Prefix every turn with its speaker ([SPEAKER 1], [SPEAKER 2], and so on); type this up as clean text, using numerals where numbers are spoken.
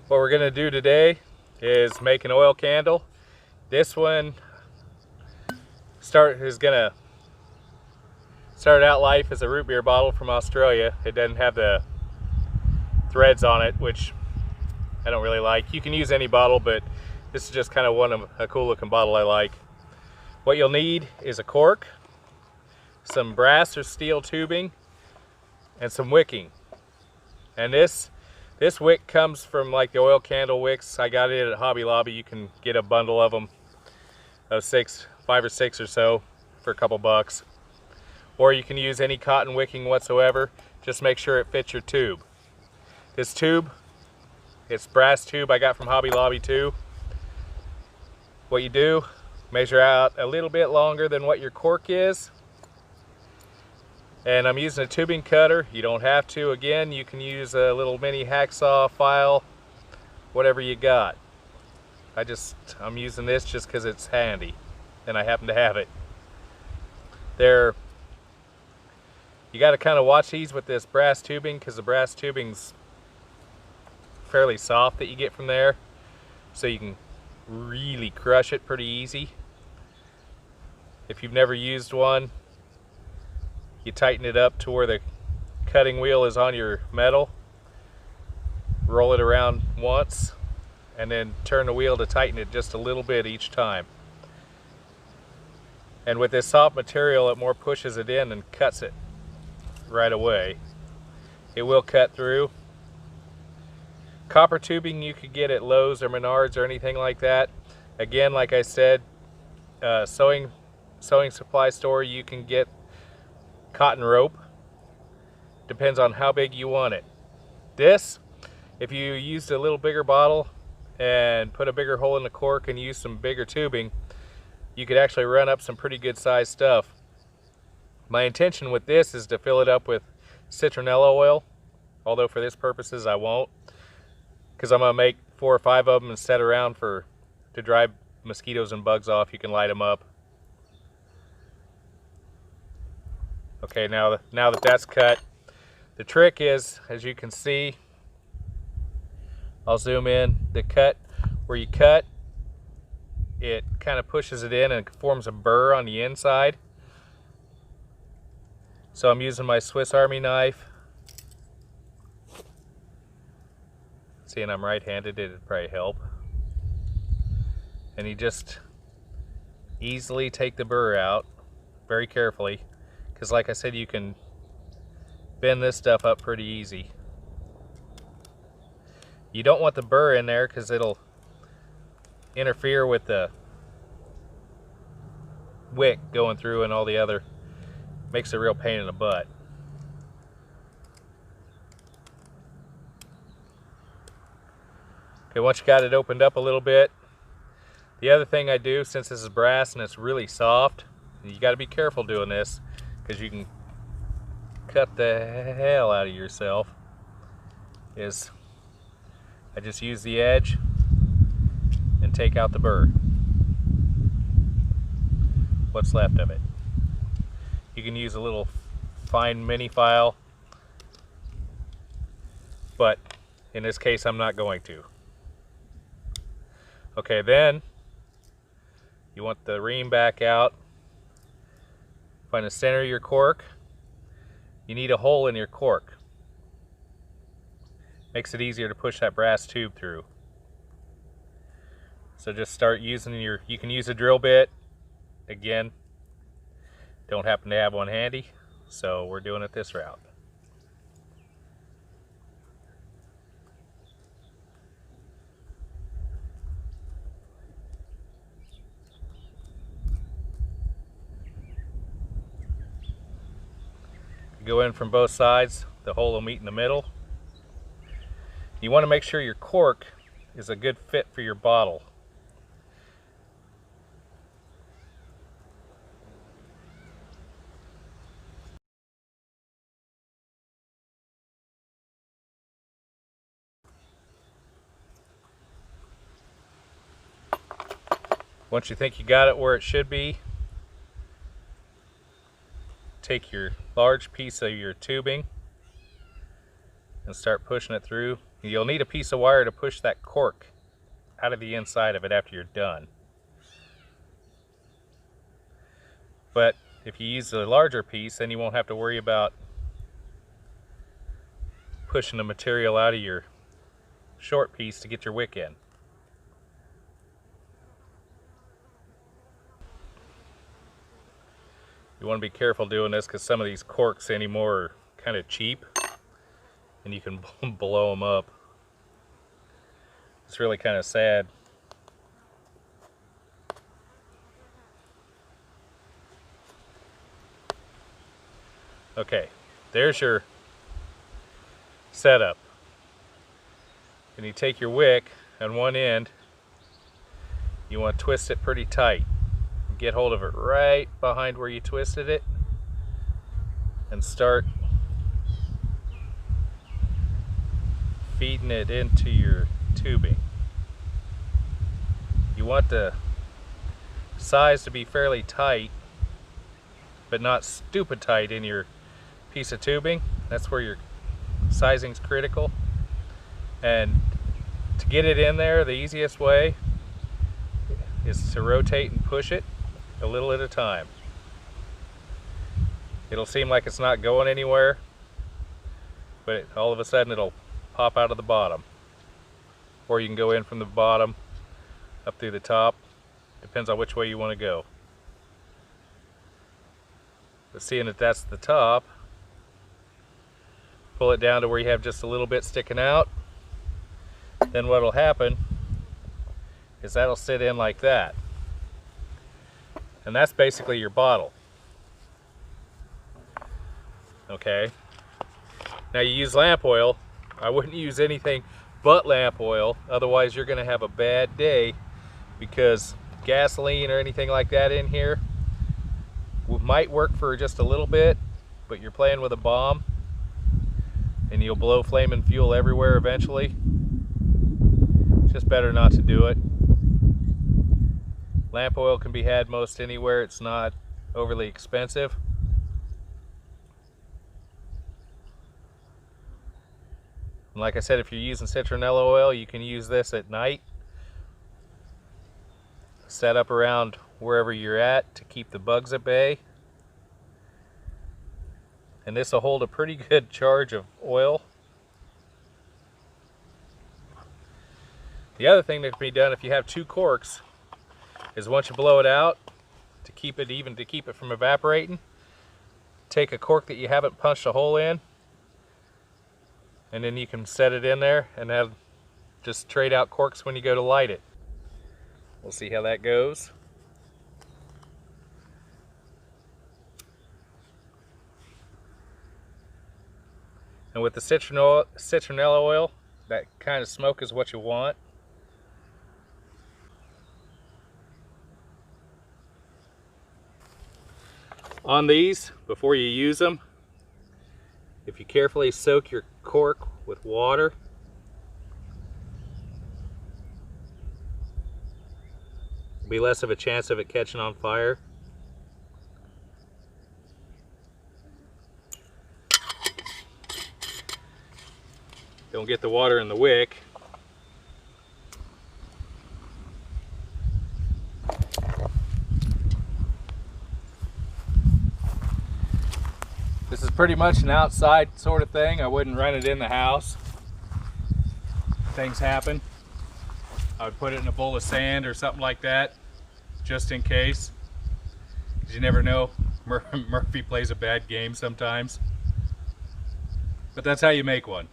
[SPEAKER 1] What we're gonna do today is make an oil candle. This one is gonna start out life as a root beer bottle from Australia. It doesn't have the threads on it, which I don't really like. You can use any bottle, but this is just kind of a cool looking bottle I like. What you'll need is a cork, some brass or steel tubing, and some wicking. And this wick comes from like the oil candle wicks. I got it at Hobby Lobby. You can get a bundle of them, of 5 or 6 or so, for a couple bucks. Or you can use any cotton wicking whatsoever. Just make sure it fits your tube. This tube, it's brass tube I got from Hobby Lobby too. What you do, measure out a little bit longer than what your cork is. And I'm using a tubing cutter. You don't have to. Again, you can use a little mini hacksaw file, whatever you got. I'm using this just because it's handy and I happen to have it. You got to kind of watch these with this brass tubing, because the brass tubing's fairly soft that you get from there, so you can really crush it pretty easy. If you've never used one, you tighten it up to where the cutting wheel is on your metal, roll it around once, and then turn the wheel to tighten it just a little bit each time. And with this soft material, it more pushes it in and cuts it right away. It will cut through. Copper tubing you could get at Lowe's or Menards or anything like that. Again, like I said, sewing supply store, you can get cotton rope. Depends on how big you want it. This, if you used a little bigger bottle and put a bigger hole in the cork and use some bigger tubing, you could actually run up some pretty good sized stuff. My intention with this is to fill it up with citronella oil, although for this purposes I won't, because I'm going to make 4 or 5 of them and set around to drive mosquitoes and bugs off. You can light them up. Okay, now that that's cut, the trick is, as you can see, I'll zoom in, the cut, where you cut, it kind of pushes it in and forms a burr on the inside. So I'm using my Swiss Army knife. Seeing I'm right-handed, it'd probably help. And you just easily take the burr out, very carefully. Because like I said, you can bend this stuff up pretty easy. You don't want the burr in there because it'll interfere with the wick going through and all the other. Makes a real pain in the butt. Okay, once you got it opened up a little bit, the other thing I do, since this is brass and it's really soft, and you got to be careful doing this, because you can cut the hell out of yourself, is I just use the edge and take out the burr, what's left of it. You can use a little fine mini file, but in this case I'm not going to. Okay, then you want the ream back out. Find the center of your cork. You need a hole in your cork. Makes it easier to push that brass tube through. So just start using you can use a drill bit. Again, don't happen to have one handy, so we're doing it this route. Go in from both sides, the hole will meet in the middle. You want to make sure your cork is a good fit for your bottle. Once you think you got it where it should be, take your large piece of your tubing and start pushing it through. You'll need a piece of wire to push that cork out of the inside of it after you're done. But if you use a larger piece, then you won't have to worry about pushing the material out of your short piece to get your wick in. You want to be careful doing this because some of these corks anymore are kind of cheap and you can blow them up. It's really kind of sad. Okay, there's your setup. And you take your wick on one end, you want to twist it pretty tight. Get hold of it right behind where you twisted it and start feeding it into your tubing. You want the size to be fairly tight, but not stupid tight in your piece of tubing. That's where your sizing's critical. And to get it in there, the easiest way is to rotate and push it a little at a time. It'll seem like it's not going anywhere, but all of a sudden it'll pop out of the bottom. Or you can go in from the bottom up through the top. Depends on which way you want to go. But seeing that that's the top, pull it down to where you have just a little bit sticking out. Then what will happen is that'll sit in like that. And that's basically your bottle. Okay. Now you use lamp oil. I wouldn't use anything but lamp oil, otherwise you're going to have a bad day, because gasoline or anything like that in here might work for just a little bit, but you're playing with a bomb and you'll blow flaming fuel everywhere eventually. It's just better not to do it. Lamp oil can be had most anywhere. It's not overly expensive. And like I said, if you're using citronella oil, you can use this at night. Set up around wherever you're at to keep the bugs at bay. And this will hold a pretty good charge of oil. The other thing that can be done if you have two corks is once you blow it out, to keep it from evaporating, take a cork that you haven't punched a hole in, and then you can set it in there and have just trade out corks when you go to light it. We'll see how that goes. And with the citronella oil, that kind of smoke is what you want. On these, before you use them, if you carefully soak your cork with water, there'll be less of a chance of it catching on fire. Don't get the water in the wick. This is pretty much an outside sort of thing. I wouldn't run it in the house. Things happen. I would put it in a bowl of sand or something like that, just in case. Because you never know. Murphy plays a bad game sometimes. But that's how you make one.